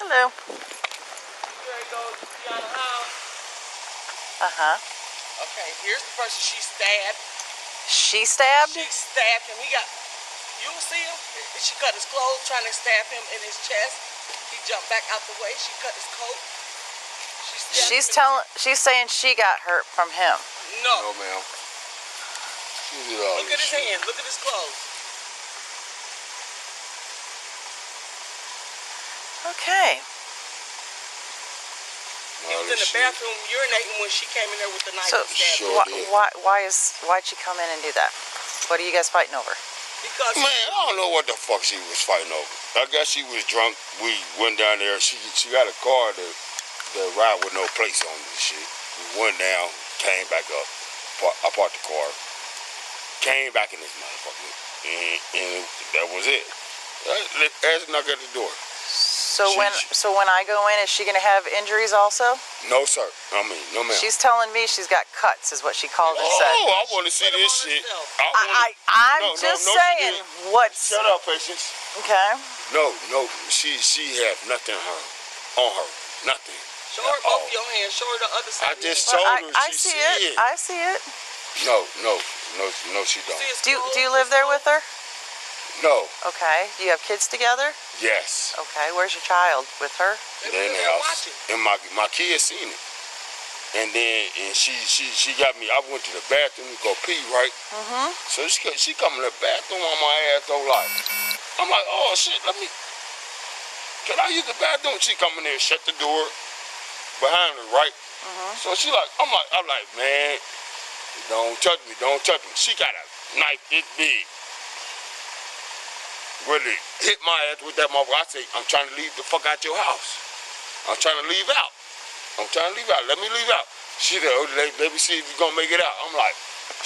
Hello. Here it goes beyond the house. Okay, here's the person she stabbed. She stabbed? She stabbed him. He got, you see him? She cut his clothes trying to stab him in his chest. He jumped back out the way. She cut his coat. She's saying she got hurt from him. No. No, ma'am. Look at his hands. Look at his clothes. Okay. He was in the bathroom urinating when she came in there with the knife. So why'd she come in and do that? What are you guys fighting over? Because man, I don't know what the fuck she was fighting over. I guess she was drunk. We went down there. She got a car that ride with no place on this shit. We went down, came back up. I parked the car, came back in this motherfucker, and that was it. As knock at the door. So when I go in, is she gonna have injuries also? No, sir. I mean, no, ma'am. She's telling me she's got cuts, is what she called and said. Oh, I want to see this shit. I'm just saying what's. Shut up, Patience. Okay. No, she have nothing on her, nothing. Show her both your hands. Show her the other side. I just told her I she see it. I see it. No, she don't. Do you live there with her? No. Okay. Do you have kids together? Yes. Okay. Where's your child? With her? They're in the house. And my kids seen it. And then she got me. I went to the bathroom to go pee, right? So she come in the bathroom on my ass though, like I'm like, oh shit, can I use the bathroom? She come in there, shut the door behind her, right? So she like, I'm like, man, don't touch me. She got a knife this big. Really hit my ass with that motherfucker. I say, I'm trying to leave the fuck out your house. I'm trying to leave out. Let me leave out. She said, oh, let me see if you're going to make it out. I'm like,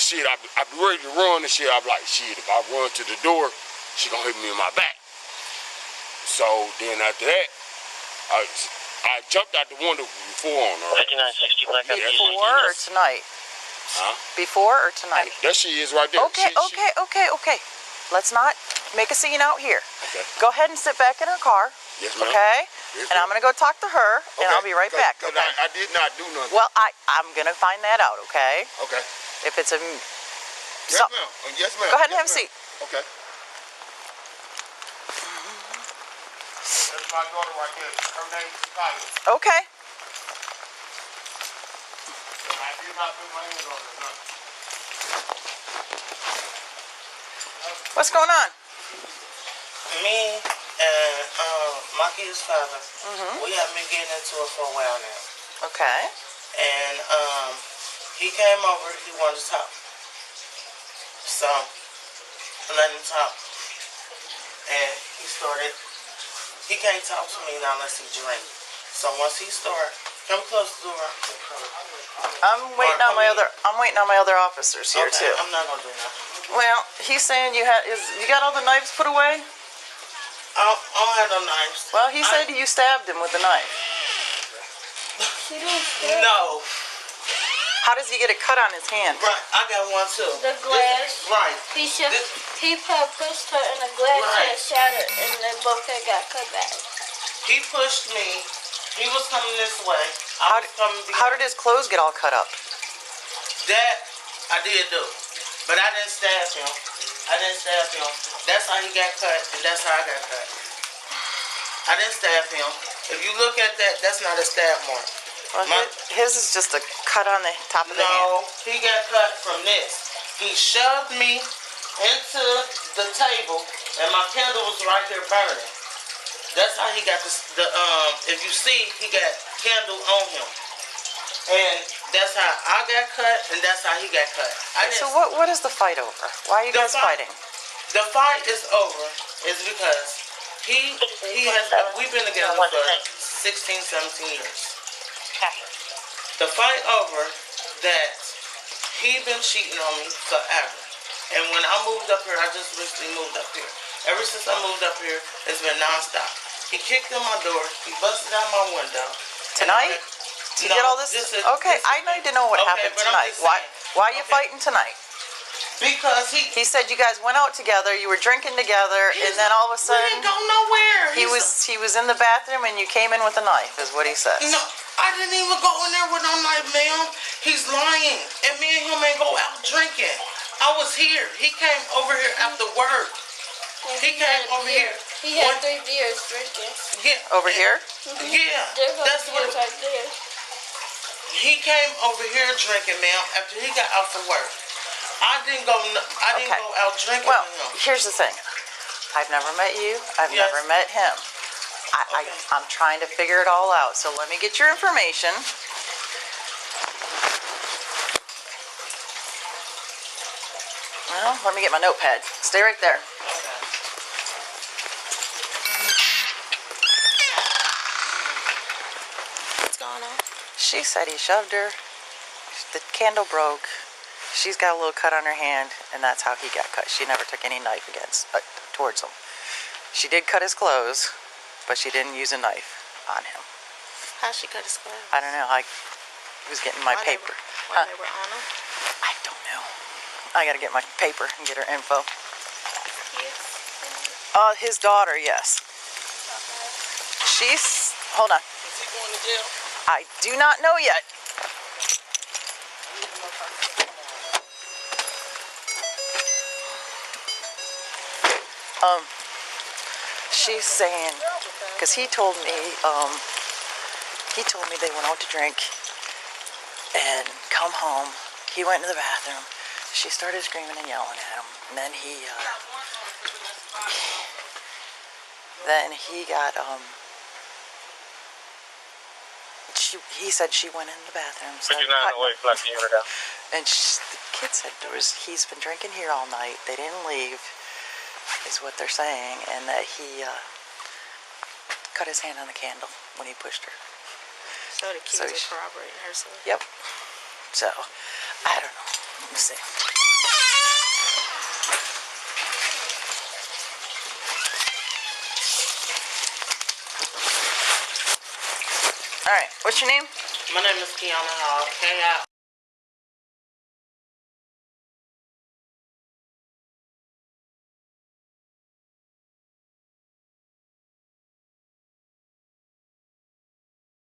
shit, I be ready to run and shit. I'm like, shit, if I run to the door, she going to hit me in my back. So then after that, I jumped out the window before on her. 5960 Black Ops. Before or tonight? Huh? Before or tonight? That she is right there. Okay. Let's not make a scene out here. Okay. Go ahead and sit back in her car. Yes, ma'am. Okay? Yes, and I'm going to go talk to her, and I'll be right back. Okay? Okay? I did not do nothing. Well, I'm going to find that out, okay? Okay. If it's a... Yes, ma'am. Yes, ma'am. Go ahead and have a seat. Okay. That's my daughter right there. Her name's Kyle. Okay. I did not put my hands on her, nothing. What's going on? Me and my kid's father, we have been getting into it for a while now. Okay. And he came over, he wanted to talk. So I let him talk. And he can't talk to me now unless he drink. So once he started, come close to the door. I'm waiting on my other officers here too. I'm not gonna do nothing. Well, he's saying you got all the knives put away? I don't have no knives. Well, he said you stabbed him with a knife. No. How does he get a cut on his hand? Right, I got one too. The glass. Right. He had pushed her and the glass had shattered and they both had got cut back. He pushed me. He was coming this way. How did his clothes get all cut up? That I did do. But I didn't stab him. That's how he got cut, and that's how I got cut. I didn't stab him. If you look at that, that's not a stab mark. Well, his is just a cut on the top of the hand. No, he got cut from this. He shoved me into the table, and my candle was right there burning. That's how he got if you see, he got candle on him. And that's how I got cut, and that's how he got cut. So what is the fight over? Why are you guys fighting? The fight is over is because we've been together for 16, 17 years. The fight over that he been cheating on me forever. And when I moved up here, I just recently moved up here. Ever since I moved up here, it's been nonstop. He kicked in my door, he busted out my window. Tonight? To get all this? Okay, I need to know what happened tonight. Why are you fighting tonight? Because He said you guys went out together, you were drinking together, and then all of a we sudden didn't go nowhere. he was in the bathroom and you came in with a knife, is what he says. No, I didn't even go in there with no knife, ma'am. He's lying. And me and him ain't go out drinking. I was here. He came over here after work. He came over here. He had 3 beers drinking. Yeah. Over here? Yeah. There's That's what beers right there. he came over here drinking, ma'am, after he got out from work. I didn't go out drinking Well, with him. here's the thing. I've never met you. I've Yes. never met him. Okay. I'm trying to figure it all out. So let me get your information. Well, let me get my notepad. Stay right there. What's going on? She said he shoved her. The candle broke. She's got a little cut on her hand, and that's how he got cut. She never took any knife towards him. She did cut his clothes, but she didn't use a knife on him. How'd she cut his clothes? I don't know. I was getting my paper. While they were on him? I don't know. I gotta get my paper and get her info. His daughter, yes. She's, hold on. Is he going to jail? I do not know yet. She's saying, because he told me they went out to drink and come home. He went into the bathroom. She started screaming and yelling at him. And then he got, he said she went in the bathroom. And the kid said he's been drinking here all night. They didn't leave, is what they're saying, and that he cut his hand on the candle when he pushed her. So the kids are corroborating her story? Yep. So, I don't know. Let me see. All right, what's your name? My name is Kiana Hall. K-I.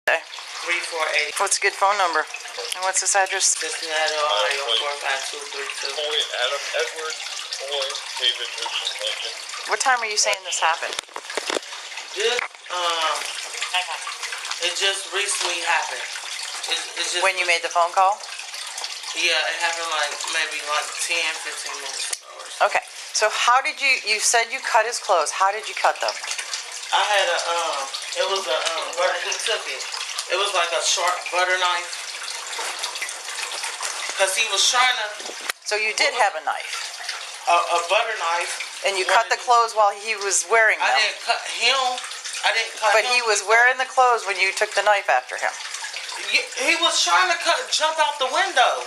Okay. 3480. What's a good phone number? And what's this address? Cincinnati, Ohio, 45232. Adam Edwards, David Newton Lincoln. What time are you saying this happened? This, it just recently happened. It's just, When you made the phone call? yeah, it happened maybe 10, 15 minutes ago or so. Okay. So how did you said you cut his clothes. How did you cut them? I had it was a, butter, he took it. It was like a sharp butter knife. Because he was trying to. So you did have a knife. A butter knife. And you cut the clothes while he was wearing them. I didn't cut him. But he was wearing the clothes when you took the knife after him. He was trying to jump out the window.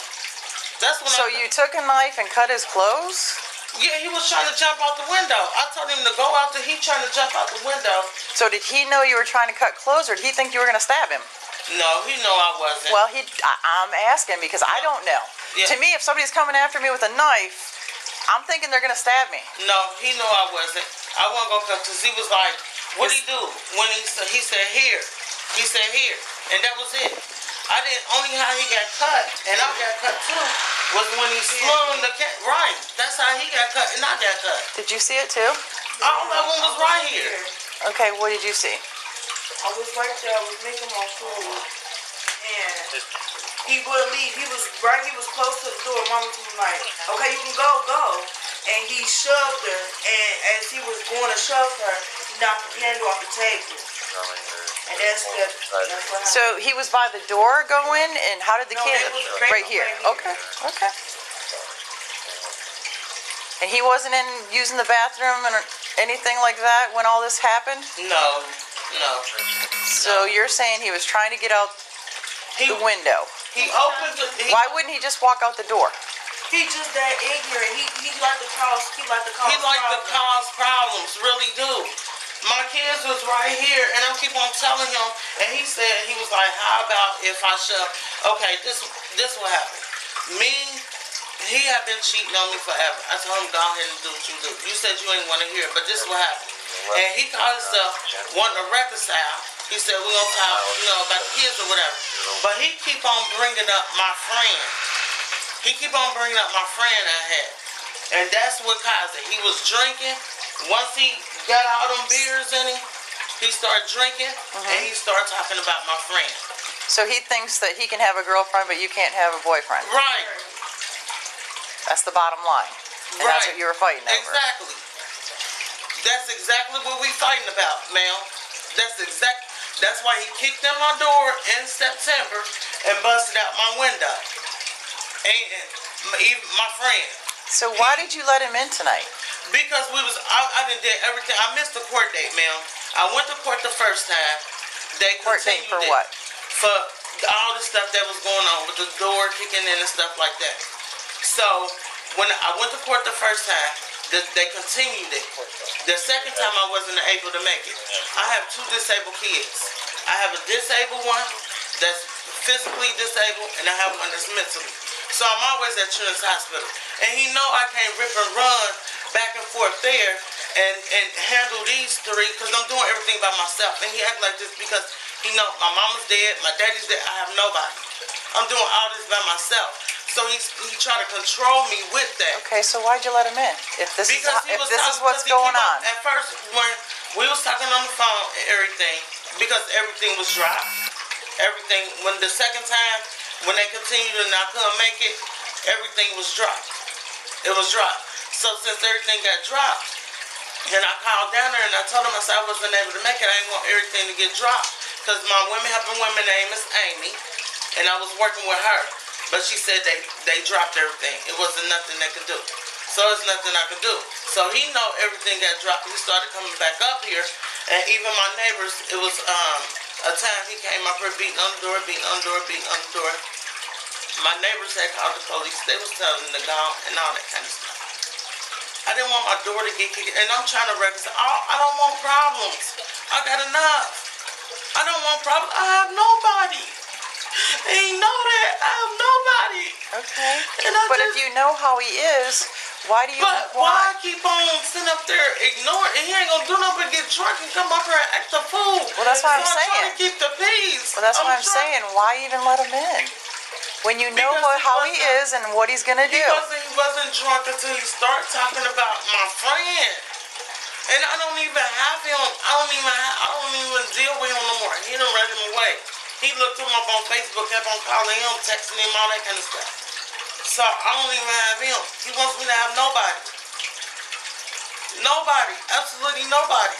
That's when. So you took a knife and cut his clothes? Yeah, he was trying to jump out the window. I told him to go out there. He trying to jump out the window. So did he know you were trying to cut clothes, or did he think you were going to stab him? No, he knew I wasn't. Well, I'm asking because I don't know. Yeah. To me, if somebody's coming after me with a knife, I'm thinking they're going to stab me. No, he knew I wasn't. I wasn't going to cut because he was like, what'd he do? When he said here. He said here. And that was it. Only how he got cut, and I got cut too, was when he slung the cat. Right. That's how he got cut, and I got cut. Did you see it too? All that one was right here. Okay, what did you see? I was right there. I was making my food, and he wouldn't leave. He was close to the door. Mama was like, "Okay, you can go." And he shoved her, and as he was going to shove her, he knocked the candle off the table. And that's what happened. So he was by the door going, and how did the No, candle? it was Right here. Okay. And he wasn't using the bathroom or anything like that when all this happened? No. So you're saying he was trying to get out the window. He opened the. Why wouldn't he just walk out the door? He just that ignorant. He like to cause. He like to cause problems. Really do. My kids was right here, and I keep on telling him, and he was like, how about if I shove? Okay, this what happened. Me, He had been cheating on me forever. I told him, go ahead and do what you do. You said you ain't want to hear it, but this is what happened. And he called himself wanting to reconcile. He said, we're going to talk, about the kids or whatever. But he keep on bringing up my friend. He keep on bringing up my friend I had. And that's what caused it. He was drinking. Once he got all them beers in him, he started drinking, and he started talking about my friend. So he thinks that he can have a girlfriend, but you can't have a boyfriend. Right. That's the bottom line. And Right. that's what you were fighting over. Exactly. That's exactly what we fighting about, ma'am. That's why he kicked in my door in September and busted out my window. And even my friend. So why did you let him in tonight? Because I done did everything. I missed the court date, ma'am. I went to court the first time. They Court date for continued it. what? For all the stuff that was going on with the door kicking in and stuff like that. So when I went to court the first time, they continued it. The second time I wasn't able to make it. I have 2 disabled kids. I have a disabled one that's physically disabled, and I have one that's mentally. So I'm always at Children's Hospital. And he know I can't rip and run back and forth there and handle these 3 because I'm doing everything by myself. And he act like this because he know my mama's dead, my daddy's dead, I have nobody. I'm doing all this by myself. So he try to control me with that. Okay, so why'd you let him in? If this is what's going on. At first, when we was talking on the phone and everything, because everything was dropped. Everything, when the second time, when they continued and I couldn't make it, everything was dropped. It was dropped. So since everything got dropped, and I called down there and I told him, I said I wasn't able to make it. I didn't want everything to get dropped. Because my women helping women name is Amy, and I was working with her. But she said they dropped everything. It wasn't nothing they could do. So it's nothing I could do. So he know everything got dropped. He started coming back up here. And even my neighbors, it was a time he came up here beating on the door, beating on the door, beating on the door. My neighbors had called the police. They was telling them to go and all that kind of stuff. I didn't want my door to get kicked. And I'm trying to reconcile. I don't want problems. I got enough. I don't want problems. I have nobody. They know that. I have nobody. Okay. And But if you know how he is, why do you why keep on sitting up there ignoring? And he ain't gonna do nothing but get drunk and come up here and act a fool. Well, that's what I'm trying saying. to keep the peace. Well, that's what I'm saying. Why even let him in? When you know how he is and what he's gonna do. He wasn't drunk until he started talking about my friend. And I don't even have him. I don't even deal with him no more. He done read him away. He looked him up on Facebook, kept on calling him, texting him, all that kind of stuff. So I don't even have him. He wants me to have nobody. Nobody. Absolutely nobody.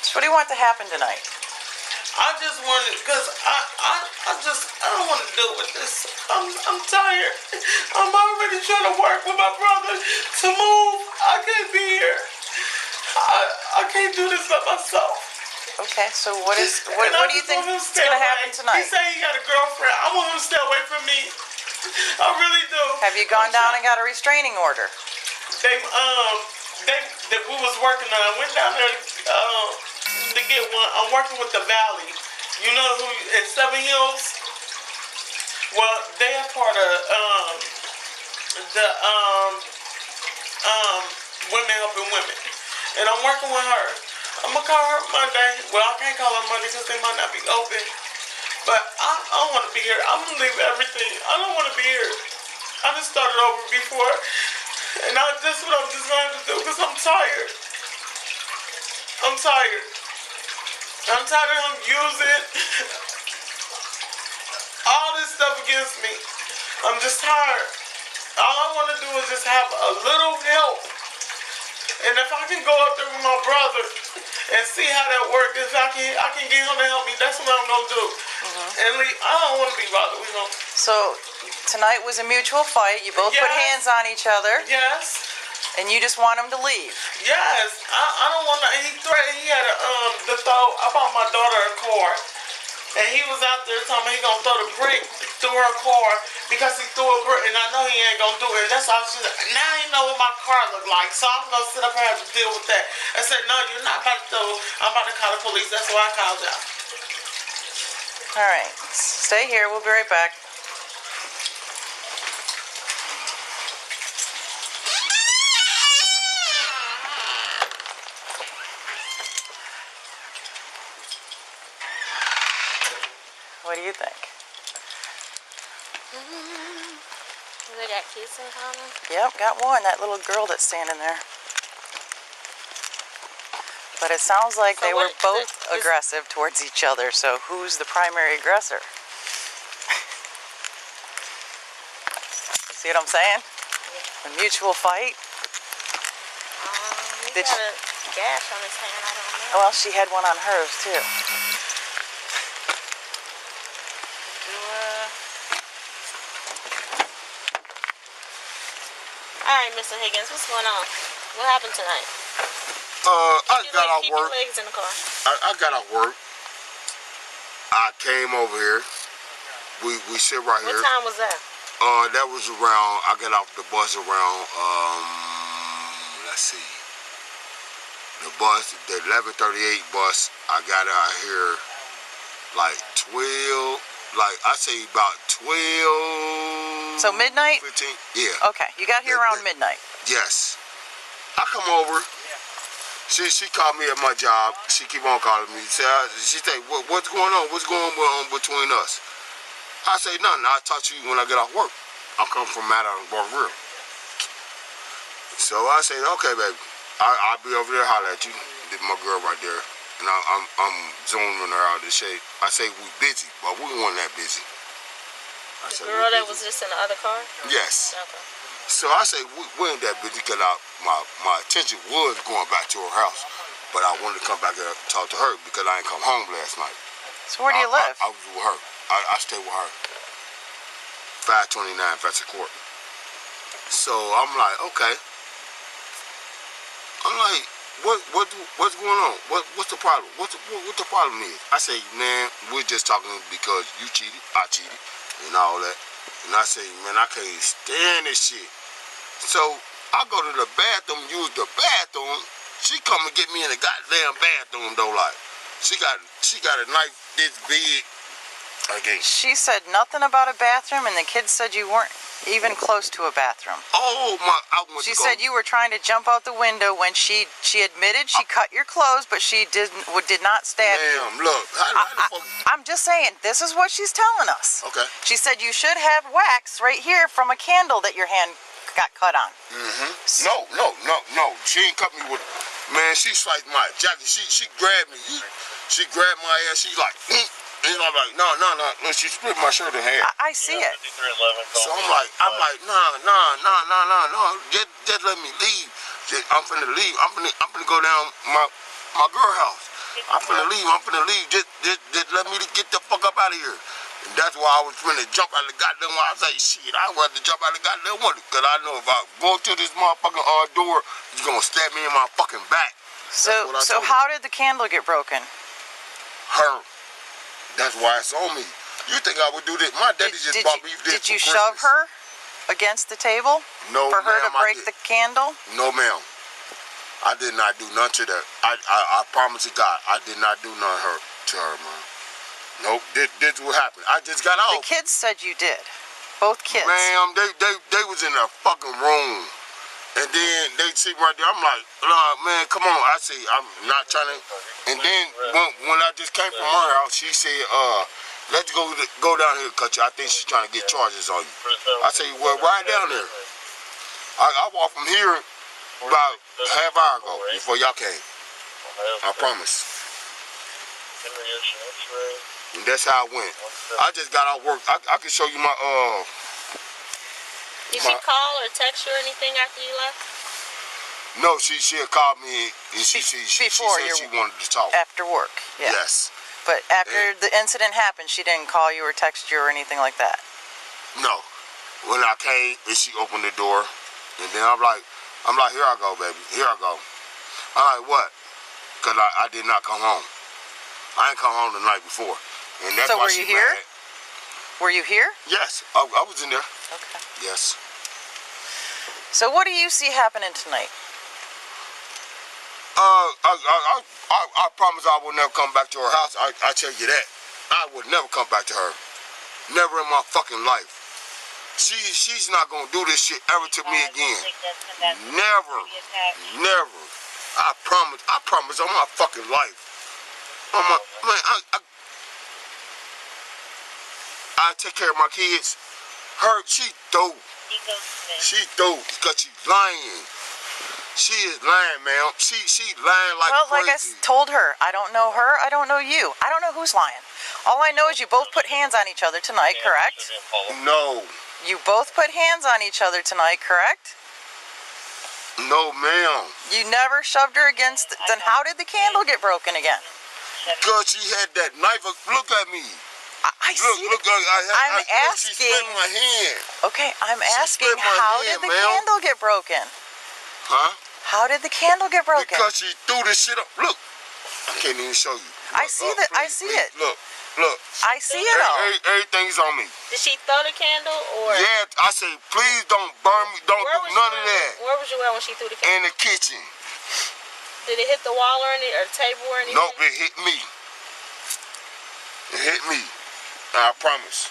So what do you want to happen tonight? I just wanted, because I don't want to deal with this. I'm tired. I'm already trying to work with my brother to move. I can't be here. I can't do this by myself. Okay, so what do you think is going to happen tonight? He said he got a girlfriend. I want him to stay away from me. I really do. Have you gone down and got a restraining order? We was working on. I went down there to get one. I'm working with the Valley. You know who in Seven Hills? Well, they are part of the Women Helping Women. And I'm working with her. I'm going to call her Monday. Well, I can't call her Monday because they might not be open. But I don't want to be here. I'm going to leave everything. I don't want to be here. I just started over before. And that's what I'm just going to have to do because I'm tired. I'm tired. I'm tired of him using all this stuff against me. I'm just tired. All I want to do is just have a little help. And if I can go up there with my brother and see how that works, if I can get him to help me, that's what I'm going to do. And I don't want to be bothered with him. So tonight was a mutual fight. You both put hands on each other. Yes. And you just want him to leave. Yes. I don't want to. He threatened. He had to throw. I bought my daughter a car. And he was out there telling me he going to throw the brick through her car because he threw a brick. And I know he ain't going to do it. And that's all she said. Now he know what my car look like. So I'm going to sit up here and have to deal with that. I said, no, you're not about to throw. I'm about to call the police. That's why I called y'all. All right, stay here. We'll be right back. What do you think? They got kids in common? Yep, got one. That little girl that's standing there. But it sounds like they were both aggressive towards each other. So who's the primary aggressor? See what I'm saying? A mutual fight. He got a gash on his hand. I don't know. Well, she had one on hers too. All right, Mr. Higgins, what's going on? What happened tonight? I got off Keep work. your legs in the car. I got off work. I came over here. We sit right here. What time was that? That was around. I got off the bus around. Let's see. The 11:38 bus. I got out here like 12. Like I say about 12. So midnight? 15. Yeah. Okay, you got here around midnight. Yes. I come over. She called me at my job. She keep on calling me. She say, what's going on? What's going on between us? I say, nothing. I'll talk to you when I get off work. I come from Madison. So I say, okay, baby. I'll be over there holler at you. This my girl right there. And I'm zooming her out of the shape. I say, we busy, but we weren't that busy. The girl that was just in the other car? Yes. Okay. So I say, we ain't that busy because my attention was going back to her house. But I wanted to come back and talk to her because I ain't come home last night. So where do you live? I was with her. I stay with her. 529 Fetcher Court. So I'm like, okay. I'm like, what's going on? What's the problem? What the problem is? I say, man, we're just talking because you cheated, I cheated, and all that. And I say, man, I can't stand this shit. So I go to the bathroom, use the bathroom. She come and get me in the goddamn bathroom though, like she got a knife this big. Okay. She said nothing about a bathroom, and the kids said you weren't even close to a bathroom. Oh my! She said you were trying to jump out the window when she admitted she cut your clothes, but she did not stab you. Ma'am, look, I'm just saying, this is what she's telling us. Okay. She said you should have wax right here from a candle that your hand got cut on. No. She ain't cut me with. Man, she sliced my jacket. She grabbed me. She grabbed my ass. She like. And I'm like, no. She split my shirt in half. I see it. So I'm like, no. Just let me leave. I'm finna leave. I'm finna go down my girl house. I'm finna leave. Just let me get the fuck up out of here. And that's why I was finna jump out of the goddamn window. I was like, shit, I'd rather jump out of the goddamn window. Because I know if I go to this motherfucking door, he's gonna stab me in my fucking back. So how did the candle get broken? Her. That's why it's on me. You think I would do this? My daddy just bought me this. Did you for shove Christmas. her against the table? No, for her to ma'am, break the candle? No, ma'am. I did not do none to that. I promise to God, I did not do none to her, man. Nope. This what happened. I just got off. The kids said you did. Both kids. Ma'am, they was in a fucking room. And then they sit right there. I'm like, man, come on. I say, I'm not trying to. And then when I just came from her house, she said, let's go down here, cut you. I think she's trying to get charges on you. I say, well, ride down there. I walked from here about half hour ago before y'all came. I promise. And that's how it went. I just got out of work. I can show you my Did she call or text you or anything after you left? No, she had called me and she said she wanted to talk. After work, yeah. Yes. But after the incident happened, she didn't call you or text you or anything like that? No. When I came and she opened the door, and then I'm like, here I go, baby. Here I go. I'm like, what? Because I did not come home. I ain't come home the night before. And that's why she mad. Were you here? Yes, I was in there. Okay. Yes. So what do you see happening tonight? I promise I will never come back to her house. I tell you that. I would never come back to her. Never in my fucking life. She's not gonna do this shit ever to me again. Never. Never. I promise on my fucking life. On my, man, I take care of my kids. Her, she dope. She dope because she's lying. She is lying, man. She lying like well, crazy. like I told her, I don't know her, I don't know you. I don't know who's lying. All I know is you both put hands on each other tonight, correct? No. You both put hands on each other tonight, correct? No, ma'am. You never shoved her against... Then how did the candle get broken again? Because she had that knife. Look at me. I see. Look, I'm She asking... split my hand. Okay, I'm She asking split my how hand, did the ma'am. candle get broken? Huh? How did the candle get broken? Because she threw this shit up. Look. I can't even show you. I see that. I see it. Look. I see it all. Everything's on me. Did she throw the candle or? Yeah, I say, please don't burn me. Don't do none of that. Where was you at when she threw the candle? In the kitchen. Did it hit the wall or the table or anything? Nope, it hit me. It hit me. I promise.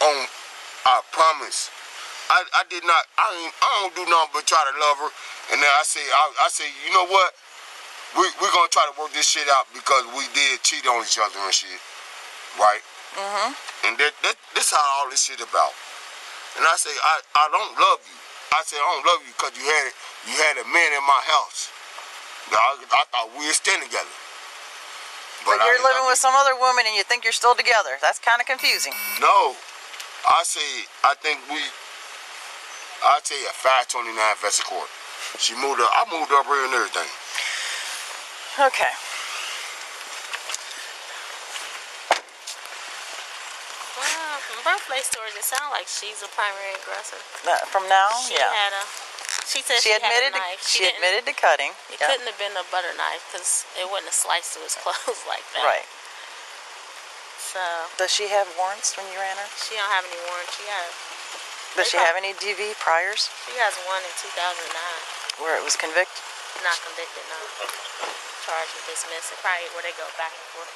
I promise. I did not. I don't do nothing but try to love her. And then I say, you know what? We're gonna try to work this shit out because we did cheat on each other and shit, right? And this how all this shit about. And I say, I don't love you. I say I don't love you because you had a man in my house. I thought we were staying together. But you're living with some other woman and you think you're still together. That's kind of confusing. No. I say, I tell you, 529 Vesta Court. She moved up. I moved up here and everything. Okay. Well, from birthplace stories, it sounds like she's a primary aggressor. From now, She yeah. She said She admitted. had a knife. She admitted to cutting. It Yeah. couldn't have been a butter knife because it wouldn't have sliced through his clothes like that. Right. So Does she have warrants when you ran her? she don't have any warrants. Does she have any DV priors She has one in 2009. where it was convicted? Not convicted, no. Charged and dismissed. Probably where they go back and forth.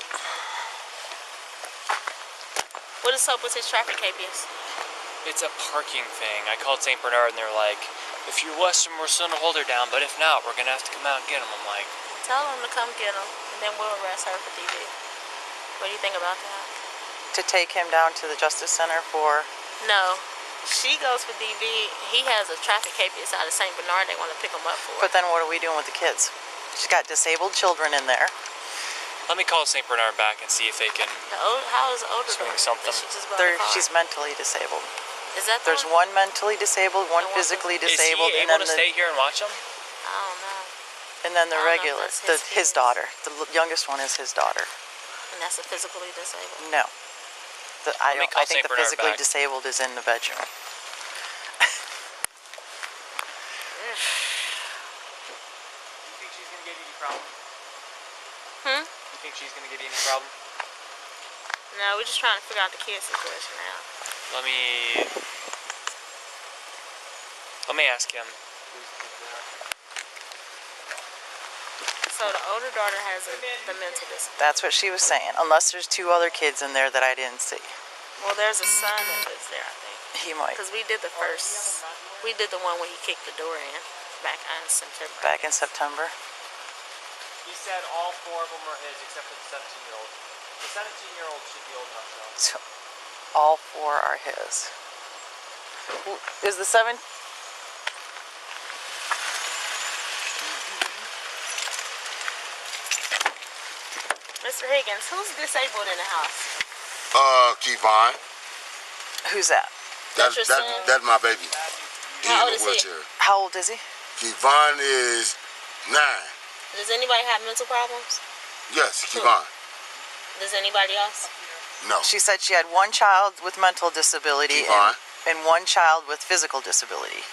What is up with his traffic KPS? It's a parking thing. I called St. Bernard and they're like, if you're Western, we're still gonna hold her down, but if not, we're gonna have to come out and get him. I'm like, Tell them to come get him, and then we'll arrest her for DV. What do you think about that? To take him down to the Justice Center for... No. She goes for DV. He has a traffic KPS out of St. Bernard they want to pick him up for. But then what are we doing with the kids? She's got disabled children in there. let me call St. Bernard back and see if they can How is older swing daughter? something. Did she just go in the car? She's mentally disabled. Is that the There's one mentally disabled, one And one physically Is he disabled, and able then to stay here and watch them? I don't know. and then the I don't know if regular, that's his his kids. daughter. The youngest one is his daughter. And that's a physically disabled. No. Let me call I think St. the Bernard physically back. disabled is in the bedroom. You think she's gonna give you any problem? You think she's gonna give you any problem? No, we're just trying to figure out the kid situation now. Let me ask him. So the older daughter has the mental disability. That's what she was saying. Unless there's two other kids in there that I didn't see. Well, there's a son that lives there, I think. He might. Because we did the first, we did the one where he kicked the door in back in September. Back in September. He said all 4 of them are his except for the 17-year-old. The 17-year-old should be old enough though. So, all 4 are his. Is the 7... Mr. Higgins, who's disabled in the house? Kevon. Who's that? That's your son? That's my baby. He How in old the is he? wheelchair. How old is he? Kevon is 9. Does anybody have mental problems? Yes, Kevon. Does anybody else? No. She said she had one child with mental disability Kevon. and one child with physical disability.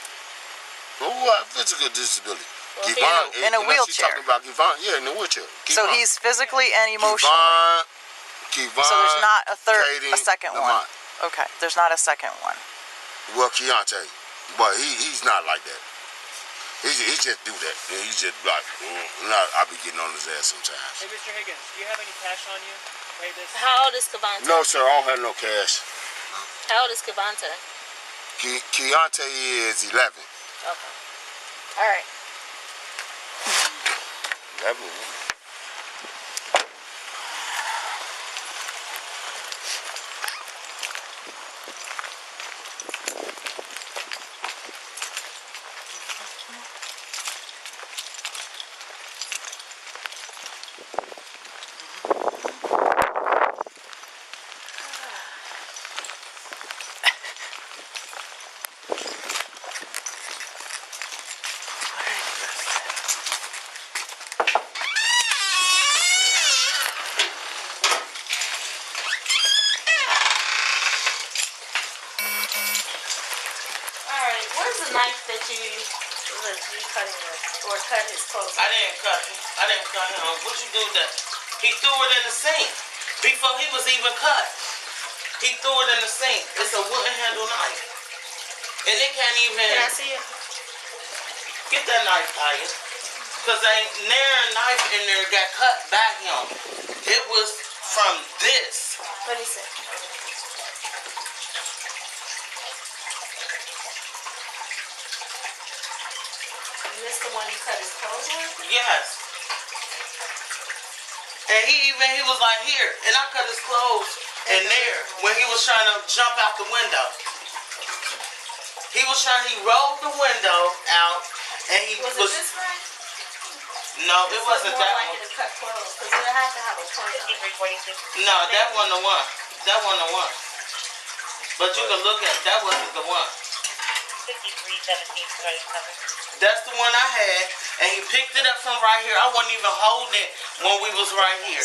Who have physical disability? Well, Kevon in a unless she's wheelchair. talking about Kevon. Yeah, in a wheelchair. So Kevon. he's physically and emotionally. Kevon. So there's not a Kaden, second one. Lamont. Okay, there's not a second one. Well, Keontae, but he's not like that. He just do that. He's just like, I be getting on his ass sometimes. Hey, Mr. Higgins, do you have any cash on you? pay this? How old is Cavante? No, sir, I don't have no cash. How old is Cavante? Keontae is 11. Okay. All right. 11. Alright, where's the knife that you cutting with? Or cut his clothes? I didn't cut him. I didn't cut him. What you do that? He threw it in the sink before he was even cut. He threw it in the sink. It's a wooden handle knife. And it can't even... Can I see it? Get that knife, Kaya. Because ain't near a knife in there got cut by him. It was from this. Let me see. Is this the one he cut his clothes with? Yes. And he was like, here. And I cut his clothes in there when he was trying to jump out the window. He rolled the window out and he was... Was it this knife? No, it wasn't that like one. it to cut clothes, because it has to have a point on it. No, that wasn't the one. That wasn't the one. But you can look at, that wasn't the one. 5317 That's the one I had, and he picked it up from right here. I wasn't even holding it when we was right here.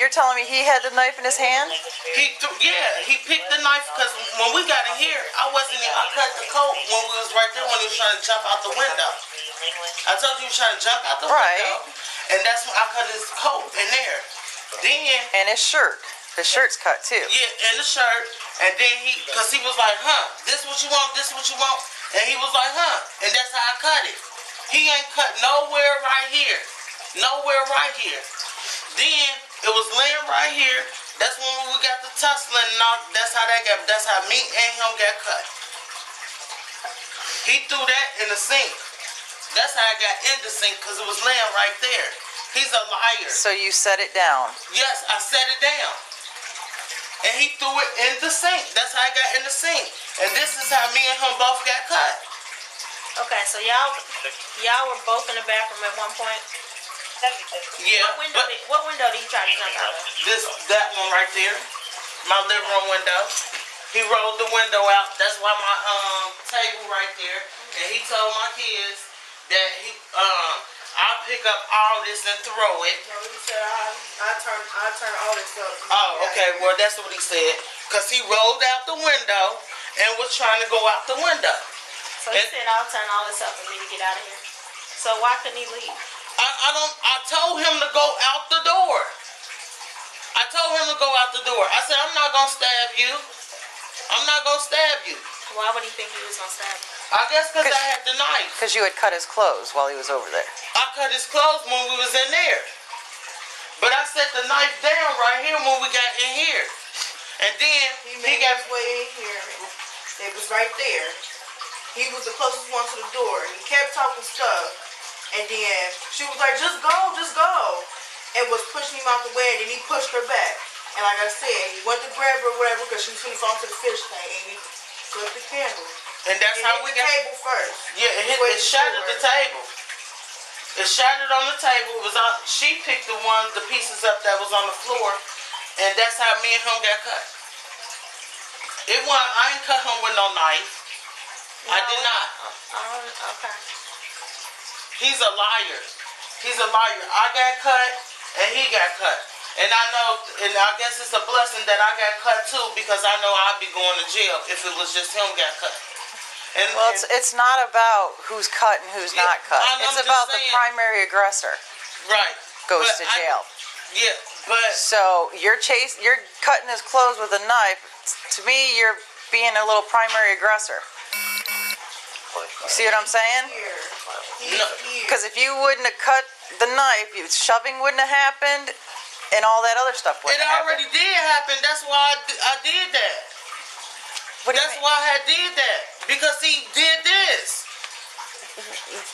You're telling me he had the knife in his hand? He picked the knife because when we got in here, I cut the coat when we was right there when he was trying to jump out the window. I told you he was trying to jump out the window, and that's when I cut his coat in there. Then... And his shirt. His shirt's cut too. Yeah, and the shirt, and then because he was like, this what you want, this what you want, and he was like, and that's how I cut it. He ain't cut nowhere right here. Nowhere right here. Then it was laying right here. That's when we got the tussling and all. That's how me and him got cut. He threw that in the sink. That's how I got in the sink, because it was laying right there. He's a liar. So you set it down? Yes, I set it down. And he threw it in the sink. That's how I got in the sink. And this is how me and him both got cut. Okay, so y'all were both in the bathroom at one point? Yeah. What window did he try to jump out of? That one right there. My living room window. He rolled the window out. That's why my table right there. And he told my kids that I'll pick up all this and throw it. No, he said I turn all this up. Oh, okay. Well, that's what he said. Because he rolled out the window and was trying to go out the window. So he said, I'll turn all this up for me to get out of here. So why couldn't he leave? I told him to go out the door. I told him to go out the door. I said, I'm not going to stab you. I'm not going to stab you. Why would he think he was going to stab him? I guess because I had the knife. Because you had cut his clothes while he was over there. I cut his clothes when we was in there. But I set the knife down right here when we got in here. And then he got his way in here. It was right there. He was the closest one to the door. He kept talking stuff. And then she was like, just go. And was pushing him out the way. And then he pushed her back. And like I said, he went to grab her or whatever because she was going to fall into the fish tank. And he flipped the candle. And that's how we got... the table first. Yeah, it shattered the table. It shattered on the table. It was on, she picked the pieces up that was on the floor. And that's how me and him got cut. I ain't cut him with no knife. I did not. Okay. He's a liar. He's a liar. I got cut and he got cut. And I know, and I guess it's a blessing that I got cut too, because I know I'd be going to jail if it was just him got cut. And, well, it's not about who's cut and who's not cut. It's about the primary aggressor. Right. Goes to jail. So you're cutting his clothes with a knife. To me, you're being a little primary aggressor. You see what I'm saying? Because if you wouldn't have cut the knife, shoving wouldn't have happened. and all that other stuff It wouldn't already happen. did happen. That's why I did that. What do you That's mean? why I did that. Because he did this.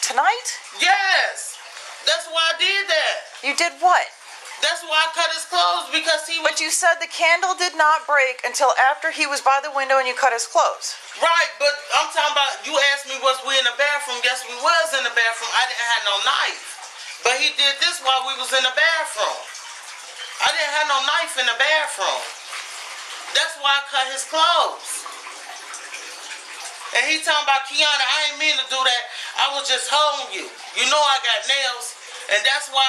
Tonight? Yes. That's why I did that. You did what? That's why I cut his clothes, because he was... But you said the candle did not break until after he was by the window and you cut his clothes. Right, but I'm talking about, you asked me was we in the bathroom. Yes, we was in the bathroom. I didn't have no knife. But he did this while we was in the bathroom. I didn't have no knife in the bathroom. That's why I cut his clothes. And he talking about, Kiana, I ain't mean to do that. I was just holding you. You know I got nails. And that's why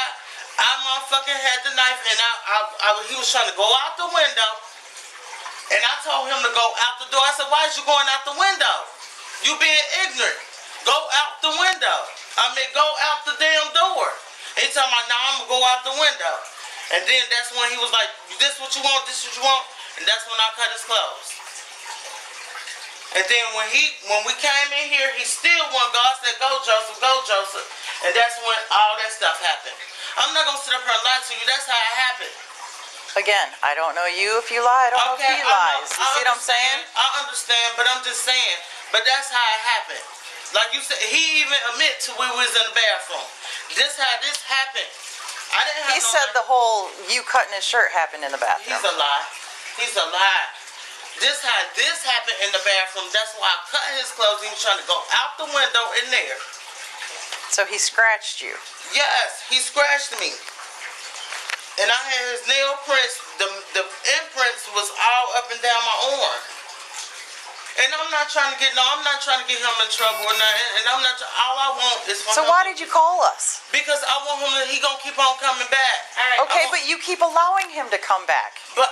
I motherfucking had the knife, and he was trying to go out the window. And I told him to go out the door. I said, why is you going out the window? You being ignorant. Go out the window. I mean, go out the damn door. And he talking about, nah, I'm going to go out the window. And then that's when he was like, this what you want, this what you want. And that's when I cut his clothes. And then when we came in here, he still wouldn't go. I said, go, Joseph, go, Joseph. And that's when all that stuff happened. I'm not going to sit up here and lie to you. That's how it happened. Again, I don't know you if you lie. I don't know if he lies. You see what I'm saying? I understand, but I'm just saying. But that's how it happened. Like you said, he even admit to we was in the bathroom. This how this happened. I didn't have He said the whole you cutting his shirt happened in the bathroom. He's a lie. He's a lie. This how this happened in the bathroom. That's why I cut his clothes. He was trying to go out the window in there. So he scratched you. Yes, he scratched me. And I had his nail prints. The imprints was all up and down my arm. And I'm not trying to get I'm not trying to get him in trouble or nothing. And I'm not. All I want is for So him. why did you call us? Because I want him to. He gonna keep on coming back. Okay, but you keep allowing him to come back. But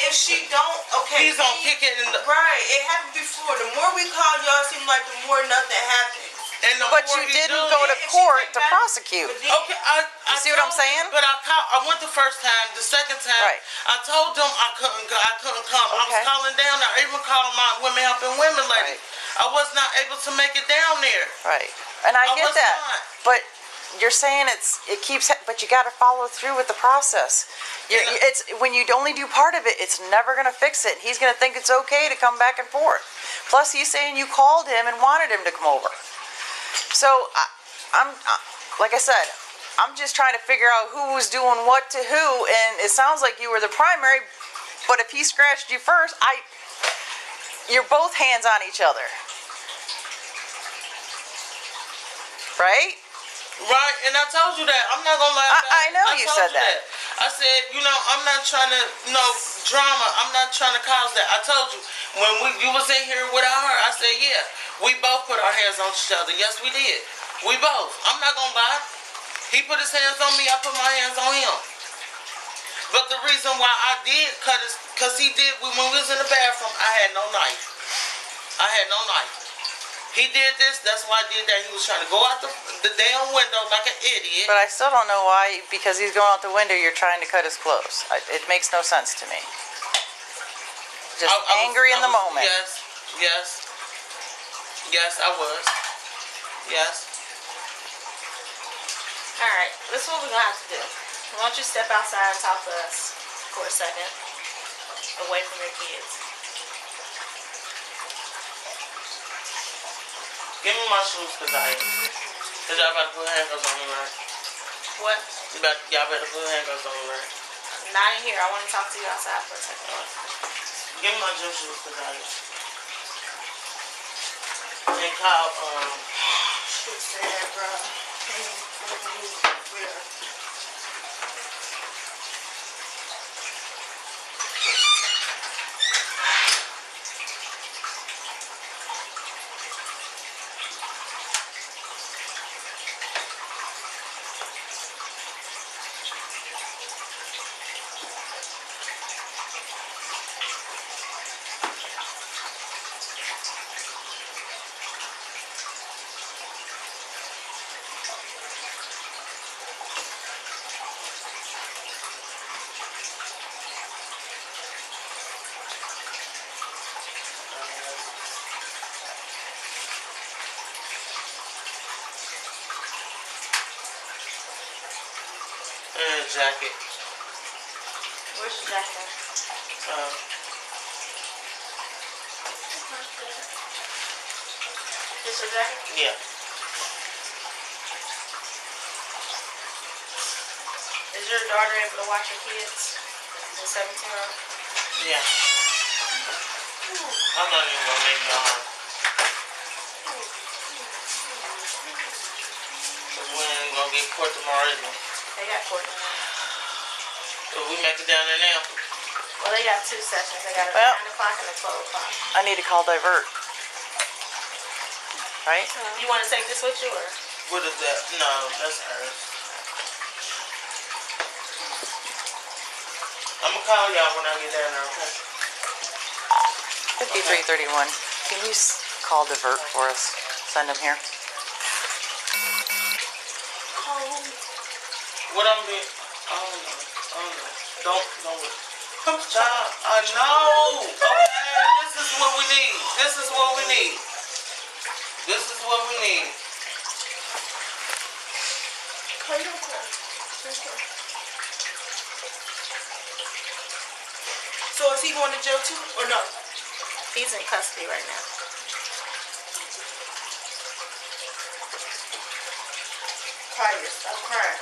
if she don't, okay. He's gonna kick it in the. Right, it happened before. The more we call y'all, seem like the more nothing happens. And the But more you he didn't do, go to court to prosecute. Okay, You see what I'm saying? But I went the first time. The second time, Right. I told them I couldn't go. I couldn't come. I was Okay. calling down. I even called my Women Helping Women lady. Right. I was not able to make it down there. Right. And I get was that. not. But you're saying it keeps, but you got to follow through with the process. It's when you only do part of it, it's never going to fix it. He's going to think it's okay to come back and forth. Plus, he's saying you called him and wanted him to come over. So I'm like I said, I'm just trying to figure out who was doing what to who, and it sounds like you were the primary. But if he scratched you first, you're both hands on each other, right? Right, and I told you that. I'm not gonna lie about I know you told said you that. I said, I'm not trying to, drama. I'm not trying to cause that. I told you when you was in here without her. I said, yeah, we both put our hands on each other. Yes, we did. We both. I'm not gonna lie. He put his hands on me. I put my hands on him. But the reason why I did cut his, because he did when we was in the bathroom. I had no knife. I had no knife. He did this, that's why I did that. He was trying to go out the damn window like an idiot. But I still don't know why, because he's going out the window, you're trying to cut his clothes. It makes no sense to me. Just angry in the moment. Yes, I was. Yes. Alright, this is what we're going to have to do. Why don't you step outside and talk to us for a second, away from your kids. Give me my shoes, cause y'all better put handcuffs on me, right? What? Y'all better put handcuffs on me, right? Not in here. I want to talk to you outside for a second. Give me my gym shoes, cause and call, Shit sad, bro. jacket. Where's your jacket at? This your jacket? Yeah. Is your daughter able to watch her kids? The 17-year-old? Yeah. I'm not even gonna make no harm. Cause we ain't gonna get court tomorrow, is we? They got court tomorrow. If we make it down there now. Well, they got 2 sessions. They got a Well, 9 o'clock and a 12 o'clock. I need to call divert. Right? You want to take this with you, or? What is that? No, that's hers. I'm gonna call y'all when I get down there, okay? 5331. Can you call divert for us? Send him here. What I'm doing? Oh no. Don't. Come, child. I know. Okay, this is what we need. This is what we need. This is what we need. So is he going to jail too, or no? He's in custody right now. Cry, stop crying.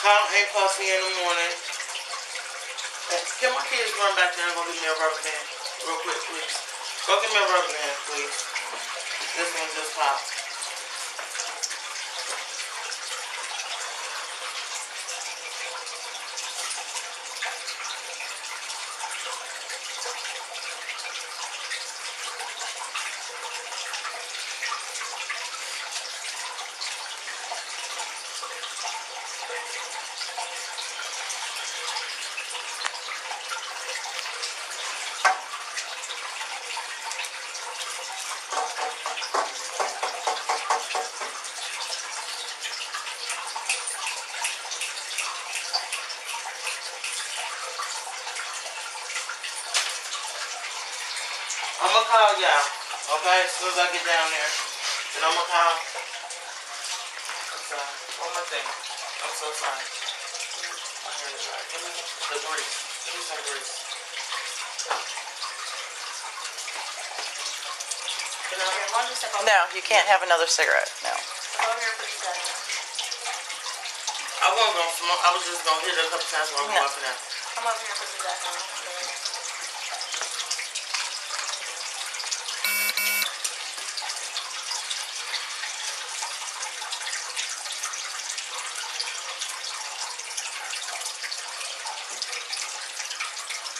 Call Aunt Puffy in the morning. Can my kids run back there and go get me a rubber band? Real quick, please. Go get me a rubber band, please. This one just popped. I'm gonna call y'all, okay? As soon as I get down there. Then I'm gonna call. I'm sorry. One more thing. I'm so sorry. My hair is dry. Give me the grease. Give me some grease. Get over here. Why don't you step over? No, you can't have another cigarette. No. Step over here and put your jacket on. I wasn't gonna smoke. I was just gonna hit it a couple times while I'm walking out. Come over here and put your jacket on.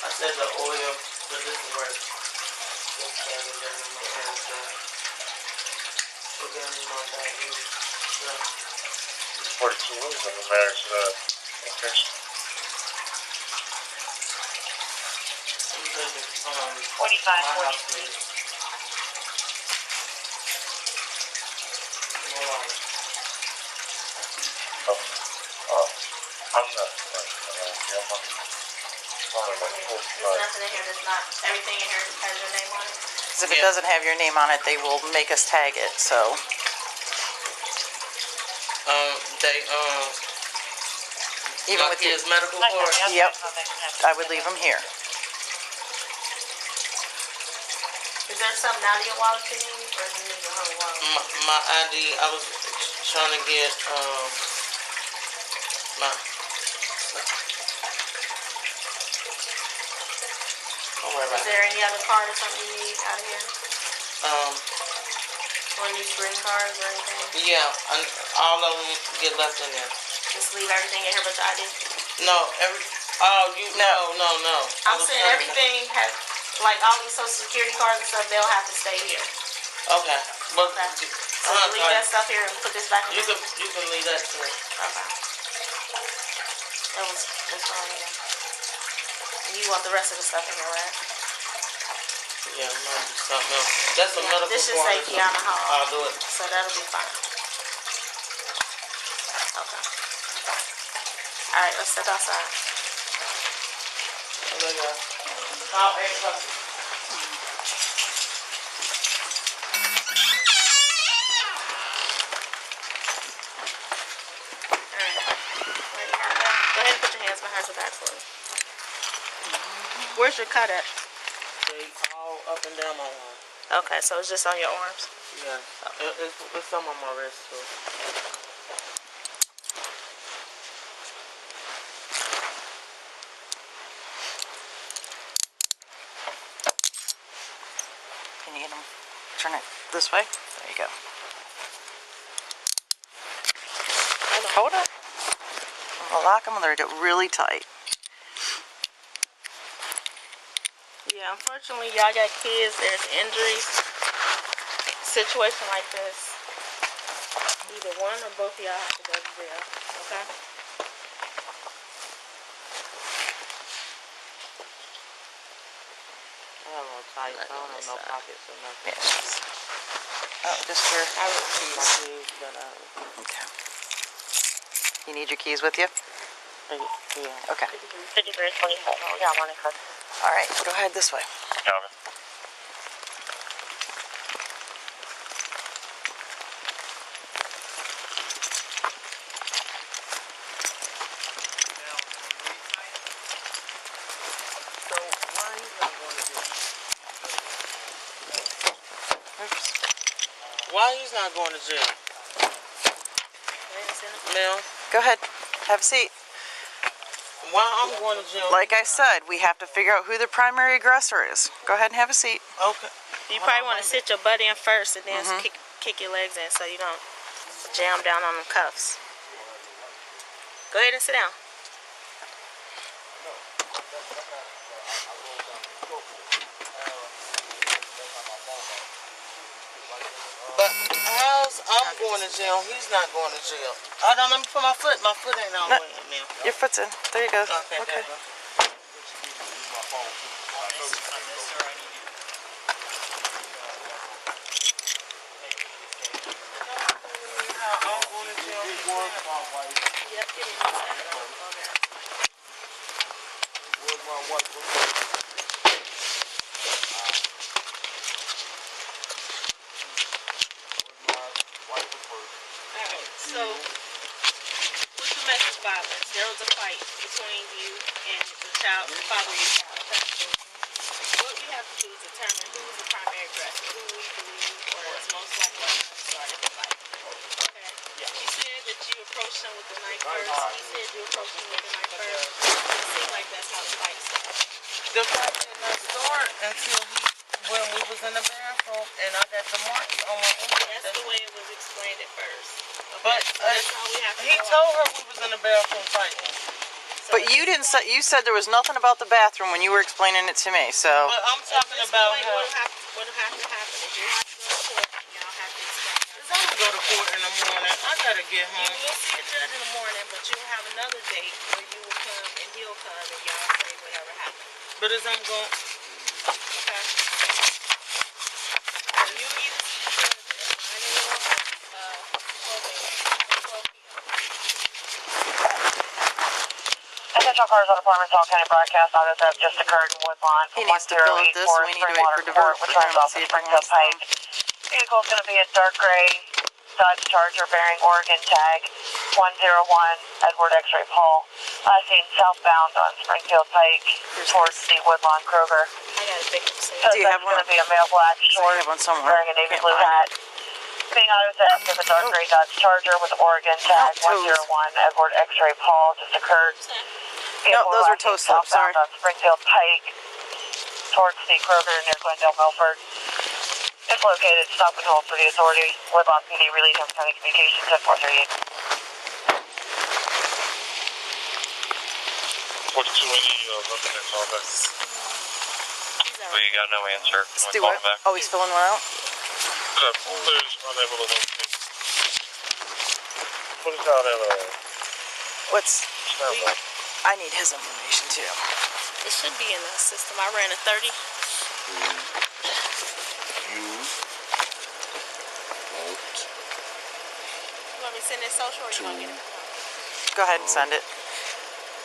I said the oil, but this is where it's down in my hands dry. Put down in my diabetes. Yeah. 42 was in the marriage location. I'm taking 45, my house, 43. please. Hold on. I'm not. There's nothing in here that's not, everything in here has your name on it. Because if it doesn't have your name on it, they will make us tag it. So even my with kids' medical card. Yep, I would leave them here. Is there something out of your wallet you need, or do you need your whole wallet? My ID, I was trying to get, don't worry about Is it. there any other card or something you need out of here? One of these green cards or anything? Yeah, all of them get left in there. Just leave everything in here but your ID? No, no. I'm saying everything has, like all these social security cards and stuff, they'll have to stay here. Okay, but Okay. So you leave that stuff here and put this back in you here? can leave that too. Okay. That was going in here. And you want the rest of the stuff in here, right? Yeah, might be something else. That's a Yeah, medical this should card say or Kiana something. Hall. I'll do it. So that'll be fine. Okay. Alright, let's step outside. Okay, guys. Call Aunt Puffy. for you. Where's your cut at? They all up and down my arm. Okay, so it's just on your arms. Yeah, it's some on my wrist too. Can you get them? Turn it this way. There you go. Hold on. I'm gonna lock them. They're really tight. Yeah, unfortunately, y'all got kids. There's injuries. Situation like this, either one or both of y'all have to go to jail. Okay. I have no tight. I don't have no pockets or nothing. Yes. Oh, just your. I will keys. My keys, but Okay. You need your keys with you? yeah. Okay. 5324. Yeah, morning code. All right. Go ahead this way. Calvin. So why he's not going to jail? Oops. Why he's not going to jail? Mel, Go ahead. Have a seat. why I'm going to jail? Like I said, we have to figure out who the primary aggressor is. Go ahead and have a seat. Okay. You probably want to sit your butt in first and then kick your legs in so you don't jam down on them cuffs. Go ahead and sit down. But how's I'm going to jail? He's not going to jail. Hold on, let me put my foot. My foot ain't on the way in there. Your foot's in. There you go. Okay, there you go. How I'm going to jail? He's not. Yep, get in there. Where's my wife? Alright, so with domestic violence, there was a fight between you and the child, the father of your child, okay? What we have to do is determine who was the primary aggressor, who we believe or is most likely to have started the fight. Okay? You said that you approached him with the knife first. He said you approached him with the knife first. It seems like that's how the fight started. The fight did not start until when we was in the bathroom and I got the marks on my arm. That's the way it was explained at first. Okay? But So that's how we have to he go told out. her we was in the bathroom fighting. But you didn't say. You said there was nothing about the bathroom when you were explaining it to me. So. But I'm talking about how. What'll have to happen is you have to go to court and y'all have to explain. Cause I'm gonna go to court in the morning. I gotta get You home. will see a judge in the morning, but you'll have another date where you will come and he'll come and y'all say whatever happened. But as I'm going, Okay? So you either see the judge at 9 a.m. 12 p.m. Attention cars on Apartment Hall County broadcast. Auto theft just occurred in Woodlawn. He needs to fill out this. We need to wait for divert for him to see if he wants them. Vehicle is going to be a dark gray Dodge Charger bearing Oregon tag 101 Edward X-ray Paul. Seen southbound on Springfield Pike towards the Woodlawn Kroger. I got a big mistake. Do you have one? Going to be a male black So short you have one somewhere. wearing a navy Can't blue find hat. Being auto theft of a dark gray Dodge Charger with Oregon tag 101 Edward X-ray Paul just occurred. No, those were toe slips, sorry. On Springfield Pike towards the Kroger near Glendale, Milford. If located, stop and hold for the authority. Woodlawn PD, Release County Communications at 438. What's too many looking at all that? We got no answer. Let's Can we do call it. him back? Oh, he's filling one out? Please, unable to locate. What is out at What's. Starbucks? I need his information too. It should be in the system. I ran a 30. You won't. You want me to send it social or you want to get it? Go ahead and send it.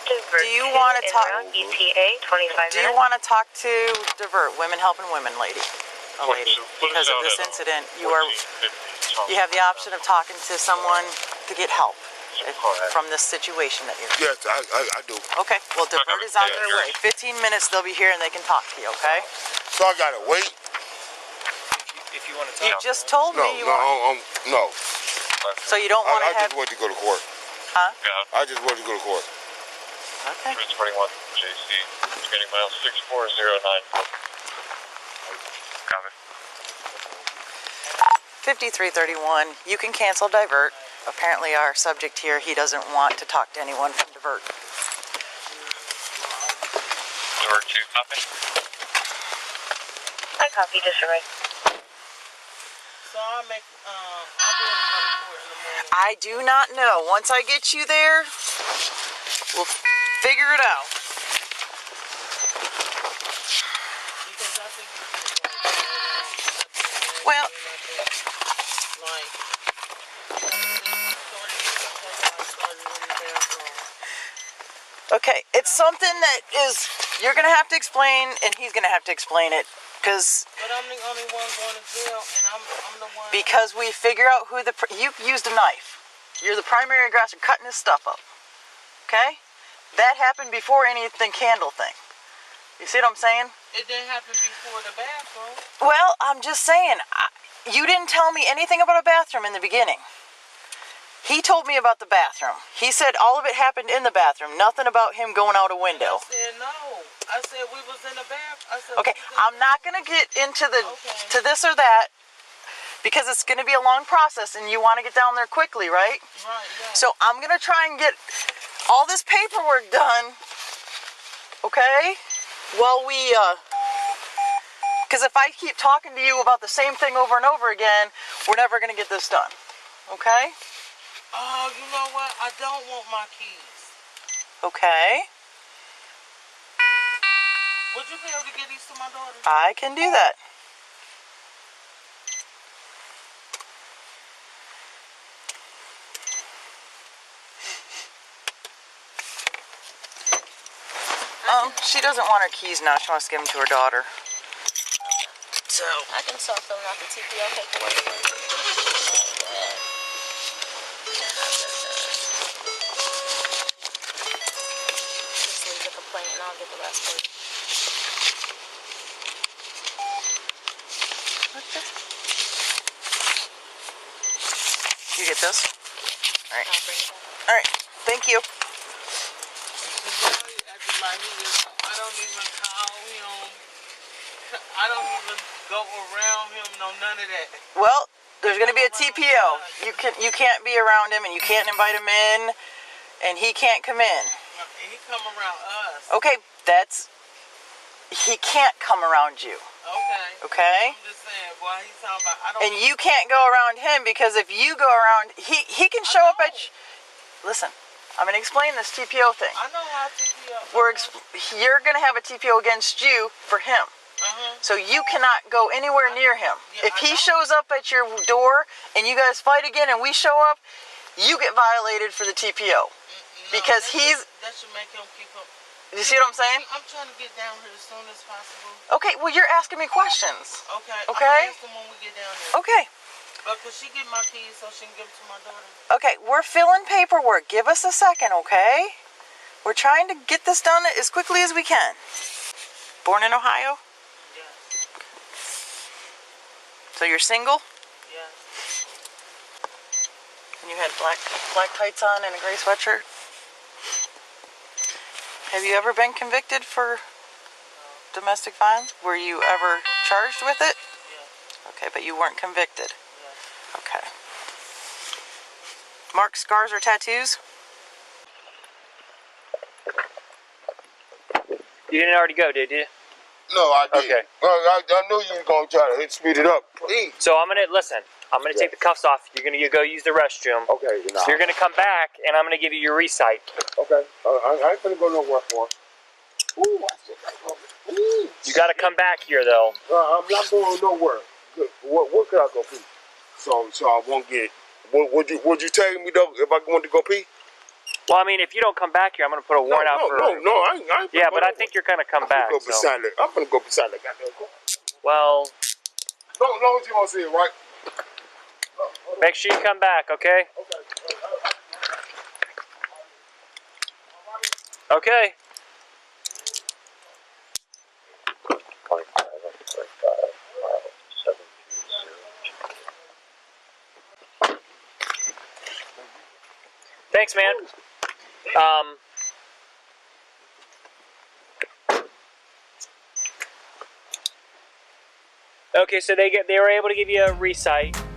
Do you want to talk? ETA 25 Do you want to talk to Divert, Women Helping Women lady? A lady. Because of this incident, you have the option of talking to someone to get help. from this situation that you're in? Yes, I do. Okay, well, divert is on their way. 15 minutes, they'll be here and they can talk to you, okay? So I gotta wait? If you want to talk. You just told me you want. No. So you don't want to I have. just want to go to court. Huh? Yeah. I just want to go to court. Okay. 21 JC, getting miles 64094. Copy. 5331, you can cancel divert. Apparently our subject here, he doesn't want to talk to anyone from divert. Divert 2, copy. I copy, disarray. So I'll be able to go to court in the morning. I do not know. Once I get you there, we'll figure it out. Because I think Well, okay, it's something that is, you're going to have to explain, and he's going to have to explain it, because... But I'm the only one going to jail, and I'm the one... Because we figure out who the... You used a knife. You're the primary aggressor, cutting his stuff up. Okay? That happened before anything candle thing. You see what I'm saying? It didn't happen before the bathroom. Well, I'm just saying, you didn't tell me anything about a bathroom in the beginning. He told me about the bathroom. He said all of it happened in the bathroom. Nothing about him going out a window. I said no. I said we was in the bathroom. Okay, I'm not going to get into the to this or that because it's going to be a long process and you want to get down there quickly, right? Right, yeah. So I'm going to try and get all this paperwork done, okay? While we, because if I keep talking to you about the same thing over and over again, we're never going to get this done, okay? Oh, you know what? I don't want my keys. Okay. Would you be able to get these to my daughter? I can do that. She doesn't want her keys now. She wants to give them to her daughter. So. I can start filling out the TPO paperwork for you. Just leave the complaint and I'll get the rest for you. Okay. You get this? All right. I'll bring it back. All right. Thank you. I don't even call him. I don't even go around him. No, none of that. Well, there's going to be a TPO. You can't be around him, and you can't invite him in, and he can't come in. He come around us. Okay, he can't come around you. Okay. Okay. I'm just saying, boy, he's talking about. I don't. And you can't go around him because if you go around, he can show up at. Listen. I'm going to explain this TPO thing. I know how TPO. You're going to have a TPO against you for him. So you cannot go anywhere near him. Yeah, if he shows up at your door and you guys fight again and we show up, you get violated for the TPO. Because that should make him keep up. You see what I'm saying? I'm trying to get down here as soon as possible. Okay, well, you're asking me questions. Okay. Okay? I'll ask him when we get down there. Okay. But could she get my keys so she can give them to my daughter? Okay, we're filling paperwork. Give us a second, okay? We're trying to get this done as quickly as we can. Born in Ohio? Yes. So you're single? Yes. And you had black tights on and a gray sweatshirt? Have you ever been convicted for domestic violence? Were you ever charged with it? Yes. Okay, but you weren't convicted? Yes. Okay. Marks, scars, or tattoos? You didn't already go, did you? No, I did. Okay. I knew you were going to try to speed it up. Please. So I'm gonna take the cuffs off. You're gonna go use the restroom. Okay. So you're gonna come back, and I'm gonna give you your recite. Okay. I ain't gonna go nowhere for it. Ooh, I said, ooh. You gotta come back here, though. I'm not going nowhere. Where could I go pee? So I won't get. Would you tell me though if I want to go pee? Well, I mean, if you don't come back here, I'm gonna put a warrant out for. No, I ain't. Yeah, but I think you're gonna come back. I'm gonna go beside the goddamn car. Well. As long as you want to see it, right? Make sure you come back, okay? Okay. Okay. Thanks, man. Okay, so they were able to give you a recite.